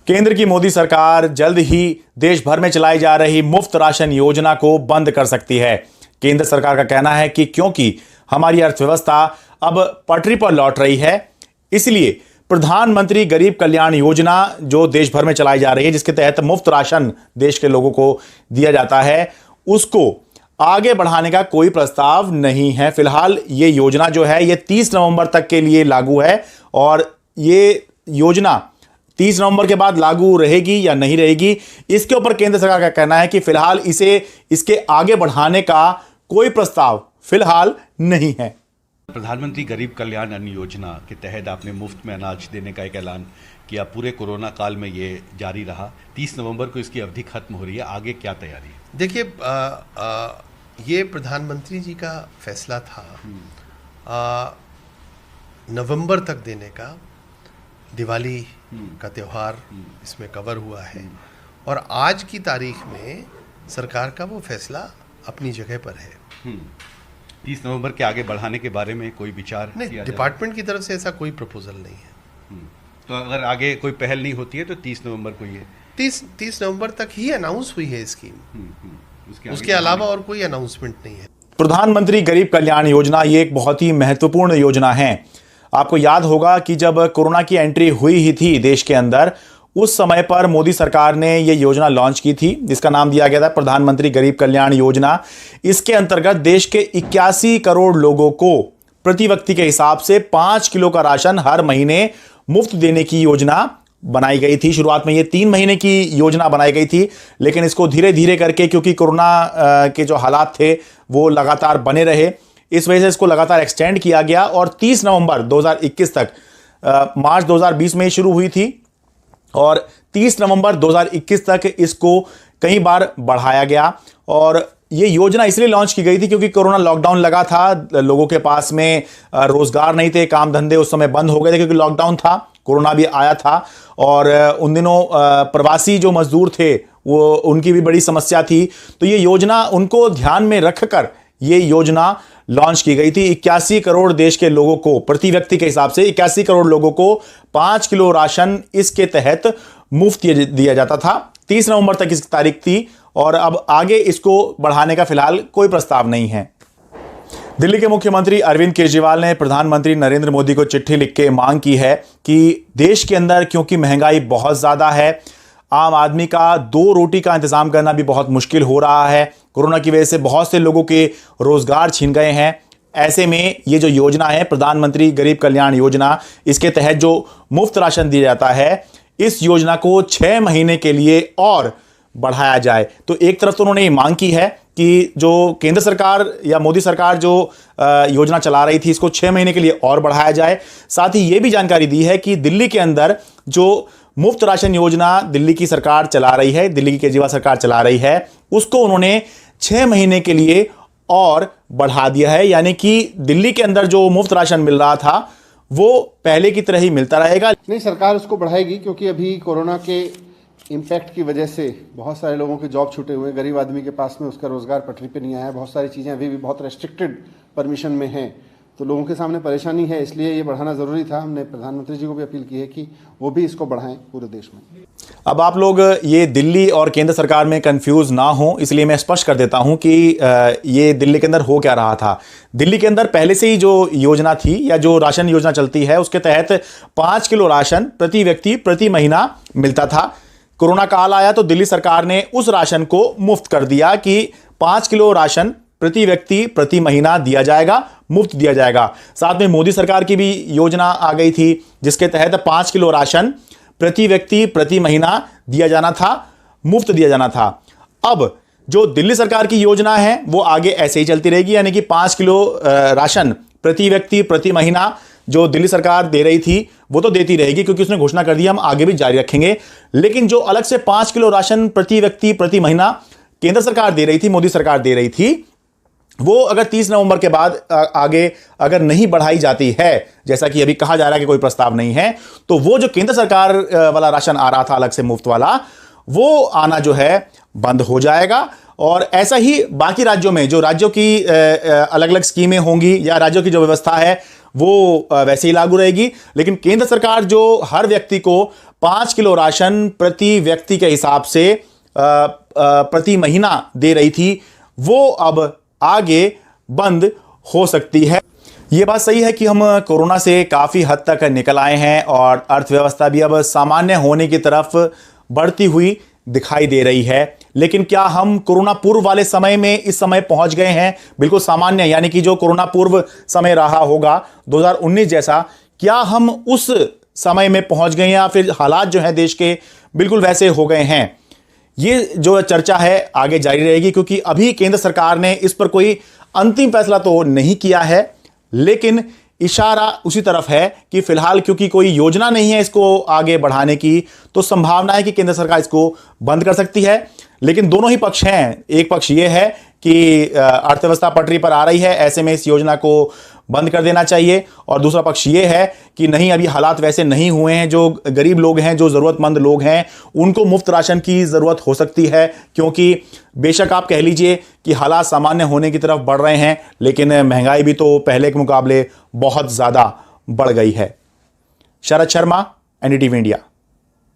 केंद्र की मोदी सरकार जल्द ही देश भर में चलाई जा रही मुफ्त राशन योजना को बंद कर सकती है। केंद्र सरकार का कहना है कि क्योंकि हमारी अर्थव्यवस्था अब पटरी पर लौट रही है, इसलिए प्रधानमंत्री गरीब कल्याण योजना जो देश भर में चलाई जा रही है, जिसके तहत मुफ्त राशन देश के लोगों को दिया जाता है, उसको आगे बढ़ाने का कोई प्रस्ताव नहीं है। फिलहाल ये योजना जो है ये 30 नवंबर तक के लिए लागू है और ये योजना 30 नवंबर के बाद लागू रहेगी या नहीं रहेगी, इसके ऊपर केंद्र सरकार का कहना है कि फिलहाल इसके आगे बढ़ाने का कोई प्रस्ताव फिलहाल नहीं है। प्रधानमंत्री गरीब कल्याण अन्न योजना के तहत आपने मुफ्त में अनाज देने का एक ऐलान किया। पूरे कोरोना काल में ये जारी रहा। 30 नवंबर को इसकी अवधि खत्म हो रही है, आगे क्या तैयारी है? देखिए, ये प्रधानमंत्री जी का फैसला था नवंबर तक देने का। दिवाली का त्यौहार इसमें कवर हुआ है और आज की तारीख में सरकार का वो फैसला अपनी जगह पर है। 30 नवंबर के आगे बढ़ाने के बारे में कोई विचार नहीं, डिपार्टमेंट की तरफ से ऐसा कोई प्रपोजल नहीं है। तो अगर आगे कोई पहल नहीं होती है तो 30 नवंबर को ये 30 नवंबर तक ही अनाउंस हुई है स्कीम। उसके अलावा और कोई अनाउंसमेंट नहीं है। प्रधानमंत्री गरीब कल्याण योजना ये एक बहुत ही महत्वपूर्ण योजना है। आपको याद होगा कि जब कोरोना की एंट्री हुई ही थी देश के अंदर, उस समय पर मोदी सरकार ने ये योजना लॉन्च की थी, जिसका नाम दिया गया था प्रधानमंत्री गरीब कल्याण योजना। इसके अंतर्गत देश के 81 करोड़ लोगों को प्रति व्यक्ति के हिसाब से 5 किलो का राशन हर महीने मुफ्त देने की योजना बनाई गई थी। शुरुआत में ये 3 महीने की योजना बनाई गई थी, लेकिन इसको धीरे धीरे करके, क्योंकि कोरोना के जो हालात थे वो लगातार बने रहे, इस वजह से इसको लगातार एक्सटेंड किया गया और 30 नवंबर 2021 तक, मार्च 2020 में शुरू हुई थी और 30 नवंबर 2021 तक इसको कई बार बढ़ाया गया। और ये योजना इसलिए लॉन्च की गई थी क्योंकि कोरोना लॉकडाउन लगा था, लोगों के पास में रोजगार नहीं थे, काम धंधे उस समय बंद हो गए थे क्योंकि लॉकडाउन था, कोरोना भी आया था और उन दिनों प्रवासी जो मजदूर थे वो उनकी भी बड़ी समस्या थी। तो ये योजना उनको ध्यान में रखकर ये योजना लॉन्च की गई थी। 81 करोड़ देश के लोगों को, प्रति व्यक्ति के हिसाब से 81 करोड़ लोगों को 5 किलो राशन इसके तहत मुफ्त दिया जाता था। 30 नवंबर तक इसकी तारीख थी और अब आगे इसको बढ़ाने का फिलहाल कोई प्रस्ताव नहीं है। दिल्ली के मुख्यमंत्री अरविंद केजरीवाल ने प्रधानमंत्री नरेंद्र मोदी को चिट्ठी लिख के मांग की है कि देश के अंदर क्योंकि महंगाई बहुत ज्यादा है, आम आदमी का 2 रोटी का इंतजाम करना भी बहुत मुश्किल हो रहा है, कोरोना की वजह से बहुत से लोगों के रोजगार छीन गए हैं। ऐसे में ये जो योजना है प्रधानमंत्री गरीब कल्याण योजना, इसके तहत जो मुफ्त राशन दिया जाता है, इस योजना को 6 महीने के लिए और बढ़ाया जाए। तो एक तरफ तो उन्होंने ये मांग की है कि जो केंद्र सरकार या मोदी सरकार जो योजना चला रही थी, इसको 6 महीने के लिए और बढ़ाया जाए। साथ ही ये भी जानकारी दी है कि दिल्ली के अंदर जो मुफ्त राशन योजना दिल्ली की सरकार चला रही है, दिल्ली की केजरीवाल सरकार चला रही है, उसको उन्होंने 6 महीने के लिए और बढ़ा दिया है। यानी कि दिल्ली के अंदर जो मुफ्त राशन मिल रहा था वो पहले की तरह ही मिलता रहेगा। नहीं, सरकार उसको बढ़ाएगी क्योंकि अभी कोरोना के इम्पैक्ट की वजह से बहुत सारे लोगों के जॉब छूटे हुए हैं, गरीब आदमी के पास में उसका रोजगार पटरी पे नहीं आया है, बहुत सारी चीज़ें अभी भी बहुत रेस्ट्रिक्टेड परमिशन में हैं, तो लोगों के सामने परेशानी है, इसलिए ये बढ़ाना ज़रूरी था। हमने प्रधानमंत्री जी को भी अपील की है कि वो भी इसको बढ़ाएं पूरे देश में। अब आप लोग ये दिल्ली और केंद्र सरकार में कंफ्यूज ना हो, इसलिए मैं स्पष्ट कर देता हूं कि ये दिल्ली के अंदर हो क्या रहा था। दिल्ली के अंदर पहले से ही जो योजना थी या जो राशन योजना चलती है, उसके तहत 5 किलो राशन प्रति व्यक्ति प्रति महीना मिलता था। कोरोना काल आया तो दिल्ली सरकार ने उस राशन को मुफ्त कर दिया कि 5 किलो राशन प्रति व्यक्ति प्रति महीना दिया जाएगा, मुफ्त दिया जाएगा। साथ में मोदी सरकार की भी योजना आ गई थी जिसके तहत 5 किलो राशन प्रति व्यक्ति प्रति महीना दिया जाना था, मुफ्त दिया जाना था। अब जो दिल्ली सरकार की योजना है वो आगे ऐसे ही चलती रहेगी, यानी कि 5 किलो राशन प्रति व्यक्ति प्रति महीना जो दिल्ली सरकार दे रही थी वो तो देती रहेगी, क्योंकि उसने घोषणा कर दी हम आगे भी जारी रखेंगे। लेकिन जो अलग से 5 किलो राशन प्रति व्यक्ति प्रति महीना केंद्र सरकार दे रही थी, मोदी सरकार दे रही थी, वो अगर 30 नवंबर के बाद आगे अगर नहीं बढ़ाई जाती है, जैसा कि अभी कहा जा रहा है कि कोई प्रस्ताव नहीं है, तो वो जो केंद्र सरकार वाला राशन आ रहा था अलग से मुफ्त वाला, वो आना जो है बंद हो जाएगा। और ऐसा ही बाकी राज्यों में, जो राज्यों की अलग अलग स्कीमें होंगी या राज्यों की जो व्यवस्था है वो वैसे ही लागू रहेगी। लेकिन केंद्र सरकार जो हर व्यक्ति को 5 किलो राशन प्रति व्यक्ति के हिसाब से प्रति महीना दे रही थी, वो अब आगे बंद हो सकती है। ये बात सही है कि हम कोरोना से काफ़ी हद तक निकल आए हैं और अर्थव्यवस्था भी अब सामान्य होने की तरफ बढ़ती हुई दिखाई दे रही है। लेकिन क्या हम कोरोना पूर्व वाले समय में इस समय पहुंच गए हैं, बिल्कुल सामान्य, यानी कि जो कोरोना पूर्व समय रहा होगा 2019 जैसा, क्या हम उस समय में पहुंच गए हैं या फिर हालात जो हैं देश के बिल्कुल वैसे हो गए हैं? ये जो चर्चा है आगे जारी रहेगी, क्योंकि अभी केंद्र सरकार ने इस पर कोई अंतिम फैसला तो नहीं किया है, लेकिन इशारा उसी तरफ है कि फिलहाल क्योंकि कोई योजना नहीं है इसको आगे बढ़ाने की, तो संभावना है कि केंद्र सरकार इसको बंद कर सकती है। लेकिन दोनों ही पक्ष हैं। एक पक्ष यह है कि अर्थव्यवस्था पटरी पर आ रही है, ऐसे में इस योजना को बंद कर देना चाहिए, और दूसरा पक्ष यह है कि नहीं, अभी हालात वैसे नहीं हुए हैं, जो गरीब लोग हैं, जो ज़रूरतमंद लोग हैं, उनको मुफ्त राशन की ज़रूरत हो सकती है, क्योंकि बेशक आप कह लीजिए कि हालात सामान्य होने की तरफ बढ़ रहे हैं, लेकिन महंगाई भी तो पहले के मुकाबले बहुत ज़्यादा बढ़ गई है। Sharad Sharma, NDTV India.